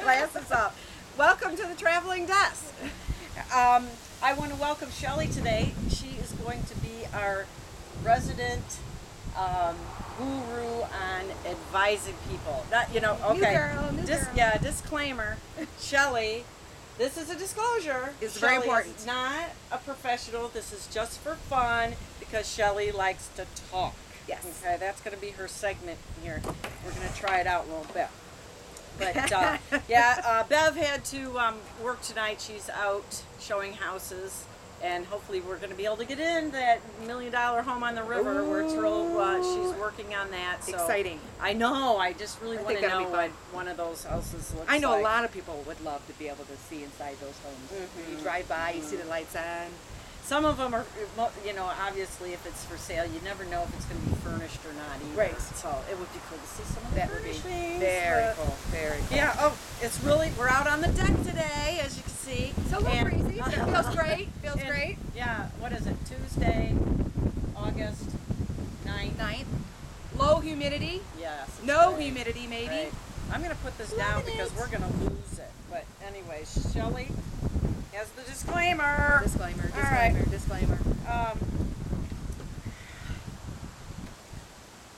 glasses up. Welcome to the Traveling Desk. I want to welcome Shelley today. She is going to be our resident guru on advising people. Not, okay. New girl. Yeah, disclaimer. Shelley, this is a disclosure. It's Shelley very important. is not a professional. This is just for fun because Shelley likes to talk. Yes. Okay, that's going to be her segment here. We're going to try it out a little bit. But Bev had to work tonight. She's out showing houses, and hopefully we're going to be able to get in that $1 million home on the river. Where it's real. She's working on that. So Exciting. I know. I just really I want think to that'll know be what fun. one of those houses looks like. I know a lot of people would love to be able to see inside those homes. Mhm. You drive by, you see the lights on. Some of them are, obviously if it's for sale, you never know if it's going to be furnished or not either. Right. So it would be cool to see some of the That would be furnishings. very but- cool. Very cool. Yeah, it's really, we're out on the deck today, as you can see. It's a little And- breezy. It feels great. Feels and- great. Yeah, what is it, Tuesday, August 9th? 9th. Low humidity. Yes. it's No great. humidity, maybe. Right. I'm going to put this down Loving because it. we're going to lose it. But anyway, Shelley has the disclaimer. Disclaimer. All right. Disclaimer.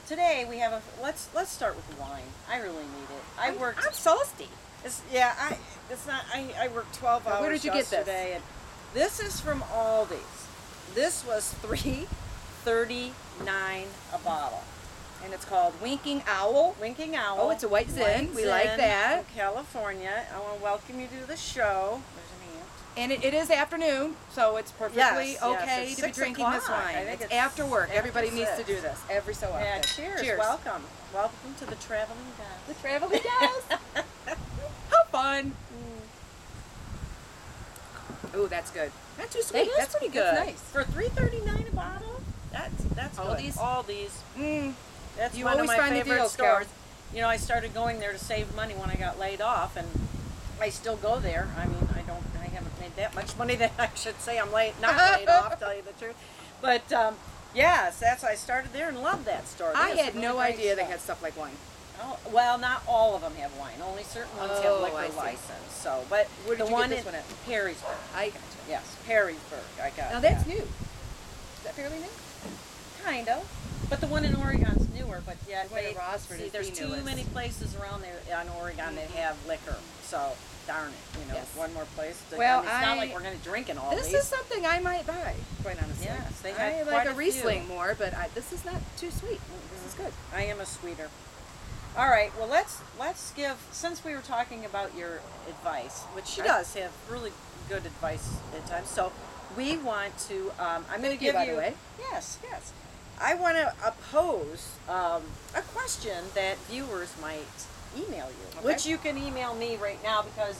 Today we have let's start with wine. I really need it. I worked. I'm salty. I worked 12 Now, hours where did you get this? yesterday, and this is from Aldi's. This was $3.39 a bottle. And it's called Winking Owl. Winking Owl. Oh, it's a white Zin. We like Zin that. from California. I want to welcome you to the show. There's an ant. And it is afternoon, so it's perfectly Yes, okay it's to be 6 drinking this o'clock. wine. I think It's it's after work. after Everybody needs to 6. do this every so often. Yeah, cheers. Cheers. Welcome. Welcome to the Traveling Desk. The traveling desk. How fun. Ooh, that's good. Not too sweet. That is That's pretty good. That's nice. For $3.39 a bottle? That's Aldi's? good. Aldi's. Mm. That's You one of always my find the favorite deals, stores. I started going there to save money when I got laid off, and I still go there. I mean, I haven't made that much money that I should say I'm not laid off, tell you the truth. But yes, that's why I started there and loved that store. They I have had some no really great idea they stuff. had stuff like wine. Oh, well, not all of them have wine. Only certain ones have Oh, I liquor see. license. So, but Where did the you one get this in one at? Perrysburg. I gotcha. Yes, Perrysburg. I got. Now that's yeah. new. Is that fairly new? Kind of. But the one in Oregon's newer, but yeah, The one in Rossford is there's the too newest. many places around there on Oregon that have liquor. So, darn it, Yes. one more place. Well, it's not like we're going to drink in all This these. is something I might buy, quite honestly. Yes, they I have like quite a a Riesling few. more, but this is not too sweet. This is good. I am a sweeter. All right, well, let's give, since we were talking about your advice, which she does have really good advice at times, so we want to, I'm going to Thank you, give by you, the way. yes, I want to pose a question that viewers might email you, Okay. which you can email me right now because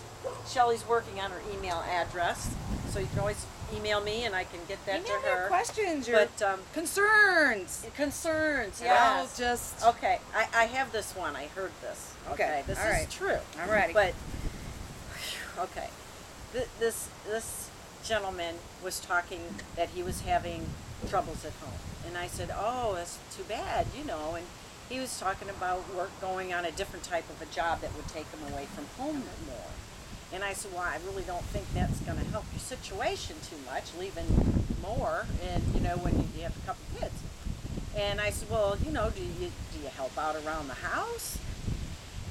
Shelley's working on her email address, so you can always email me and I can get that Email to your her. questions, your But concerns. concerns, Well, yes. just Okay, I have this one. I heard this. Okay, this all is right. true. I'm ready. But okay, this gentleman was talking that he was having troubles at home, and I said, "Oh, that's too bad," And he was talking about going on a different type of a job that would take him away from home more. And I said, "Well, I really don't think that's going to help your situation too much, leaving more, and when you have a couple kids." And I said, "Well, do you help out around the house?"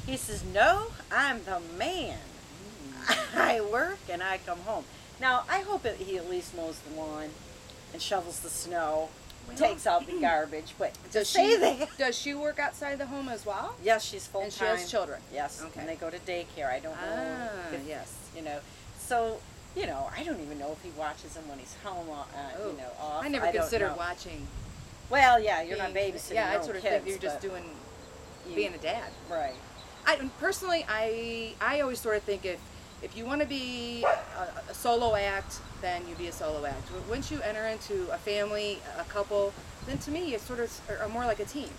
He says, "No, I'm the man. I work and I come home." Now, I hope he at least mows the lawn and shovels the snow, takes out the garbage. But does she work outside the home as well? Yes, she's full time. And she has children. Yes, Okay. and they go to daycare. I don't know. If, yes. So, I don't even know if he watches them when he's home. Off. I never don't considered know. watching. Well, yeah, you're not babysitting. Yeah, your I own sort of kids, think you're just but doing being a dad. right. Personally, I always sort of think if you want to be a solo act, then you be a solo act. But once you enter into a family, a couple, then to me it's sort of are more like a team.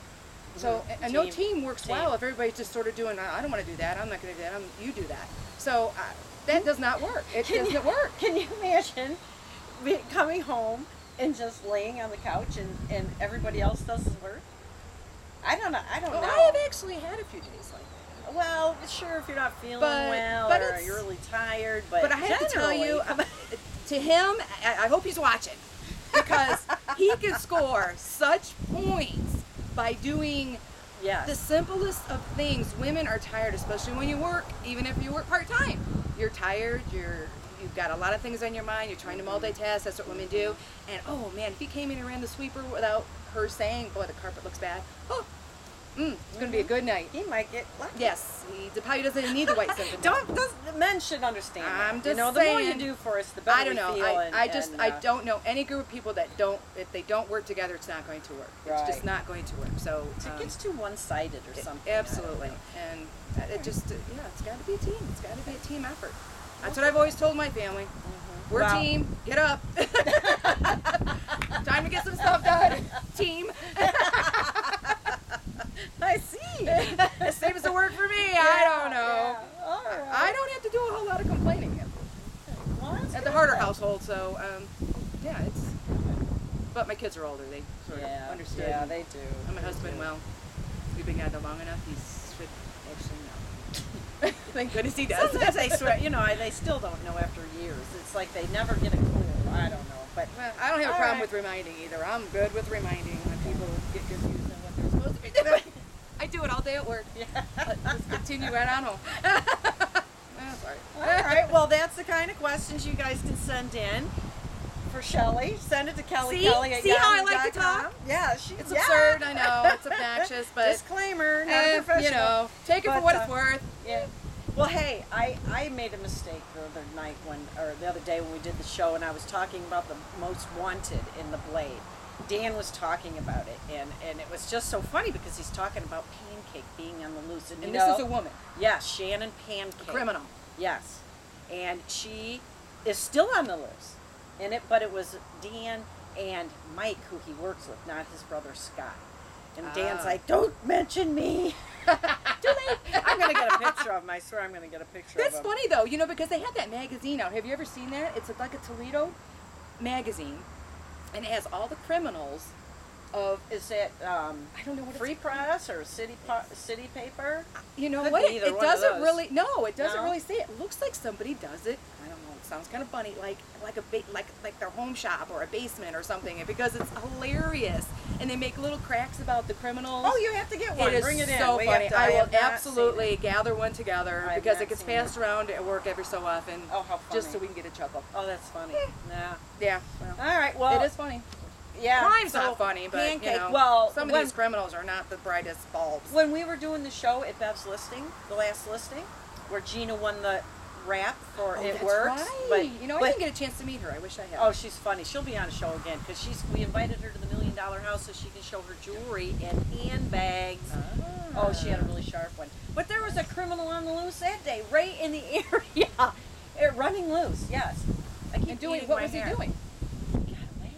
So I know team works well if everybody's just sort of doing, I don't want to do that, I'm not going to do that, you do that. So that does not work. It doesn't work. Can you imagine coming home and just laying on the couch and everybody else does the work? I don't know. I have actually had a few days like that. well, sure, if you're not feeling well but or it's- you're really tired, but But I have to tell generally, you, come on. to him, I hope he's watching, because he can score such points by doing yes. the simplest of things. Women are tired, especially when you work, even if you work part-time. You're tired, you've got a lot of things on your mind, you're trying to multitask, that's what women do. And oh man, if he came in and ran the sweeper without her saying, boy, the carpet looks bad, it's gonna be a good night. He might get lucky. Yes, he probably doesn't need the white sympathy. The men should understand. I'm that. just the more you saying, do for us, the better I don't know. we feel. I don't know any group of people that don't, if they don't work together, it's not going to work. It's just Right. not going to work. So It gets too one-sided or something. absolutely, and it just it's got to be a team. It's got to be a team effort. That's what I've always told my family. We're Well- a team. Get up. Time to get some stuff done. Team. I see. As same as the word for me. I don't know. Yeah. All right. I don't have to do a whole lot of complaining Well, that's at the good. Harder household. So yeah, it's. But my kids are older. They sort Yeah. of understood. Yeah, they do. And my husband, well, we've been together long enough. He's should actually know. Thank goodness he does. Sometimes they swear, they still don't know after years. It's like they never get a clue. I don't know, but Well, I don't have a All problem right. with reminding either. I'm good with reminding when people get confused on what they're supposed to be doing. I do it all day at work. yeah. Let's continue right on home. Sorry. All right. Well, that's the kind of questions you guys can send in for Shelley. Send it to Kelly See? Kelly at See how I like to yahoo.com. talk? Yeah, It's absurd, I know. It's obnoxious, but disclaimer, not professional. take it for But, what it's worth. Yeah. Well, hey, I made a mistake the other night the other day when we did the show, and I was talking about the most wanted in the Blade. Dan was talking about it, and it was just so funny because he's talking about Pancake being on the loose, and, And you this know, is a woman, yes, Shannon Pancake, a criminal. yes, and she is still on the loose, but it was Dan and Mike who he works with, not his brother Scott. And Dan's Ah. like, "Don't mention me." Too late. I'm gonna get a picture of him. I swear, I'm gonna get a picture That's of him. funny though, because they had that magazine out. Have you ever seen that? It's like a Toledo magazine, and it has all the criminals of. Is it I don't know what Free it's Press or City Paper? You know Could what? be It, either it one of doesn't those. really. No, it doesn't No? really say it. It looks like somebody does it. I don't know. It sounds kind of funny, like like their home shop or a basement or something, because it's hilarious. And they make little cracks about the criminals. Oh, you have to get one. It is Bring it in. so We funny. have to- I will have not absolutely seen it. gather one together I have because not it gets seen passed around at work every so often. Oh, how Just so funny. we can get a chuckle. Oh, that's funny. Yeah. Yeah. Well, All right. Well, it is funny. Yeah. Crime's so not funny, but Pancake. some of when, these criminals are not the brightest bulbs. when we were doing the show at Bev's listing, the last listing, where Gina won the rap for Oh, It that's Works. right. But, I but- didn't get a chance to meet her. I wish I had. Oh, she's funny. She'll be on a show again because we invited her to the $1 Million House so she can show her jewelry and handbags. Oh, she had a really sharp one. But there was a criminal on the loose that day, right in the area, running loose. Yes. I keep And doing eating what my was hair. he doing? He got away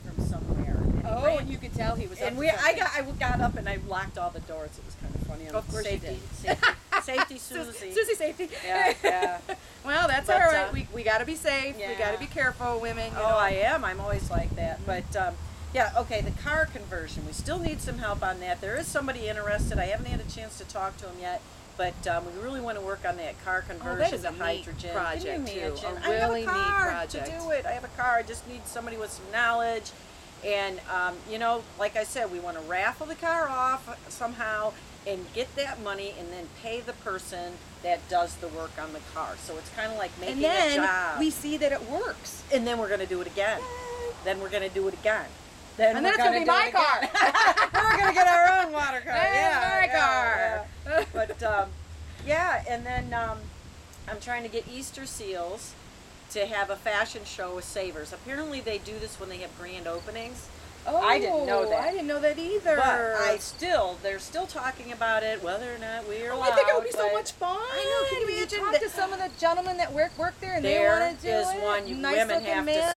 from somewhere. And he Oh, ran. and you could tell he was. Up And to something. I got up and I locked all the doors. It was kind of funny. Of course you did. Safety Susie. Susie safety. Yeah, yeah. Well, that's But, all right. We got to be safe. We yeah. got to be careful, women. You Oh, know. I am. I'm always like that. But yeah, okay. The car conversion. We still need some help on that. There is somebody interested. I haven't had a chance to talk to him yet. But we really want to work on that car conversion is a to neat hydrogen. project, Can you too. imagine? A really I have a neat car project. to do it. I have a car. I just need somebody with some knowledge. And like I said, we want to raffle the car off somehow and get that money and then pay the person that does the work on the car. So it's kind of like making And then a job. we see that it works. And then we're going to do it again. Then we're going to do it again. Then And we're then it's gonna gonna be do my it again. We're going to get our own water car. There's my car. Yeah. But yeah, and then I'm trying to get Easter seals to have a fashion show with Savers. Apparently they do this when they have grand openings. Oh, I didn't know that. I didn't know that either. But they're still talking about it, whether or not we're allowed. I think it would be so but much fun. I know, can you imagine talk that- to some of the gentlemen that work there and they There want to do is it? one you Nice women looking have to man.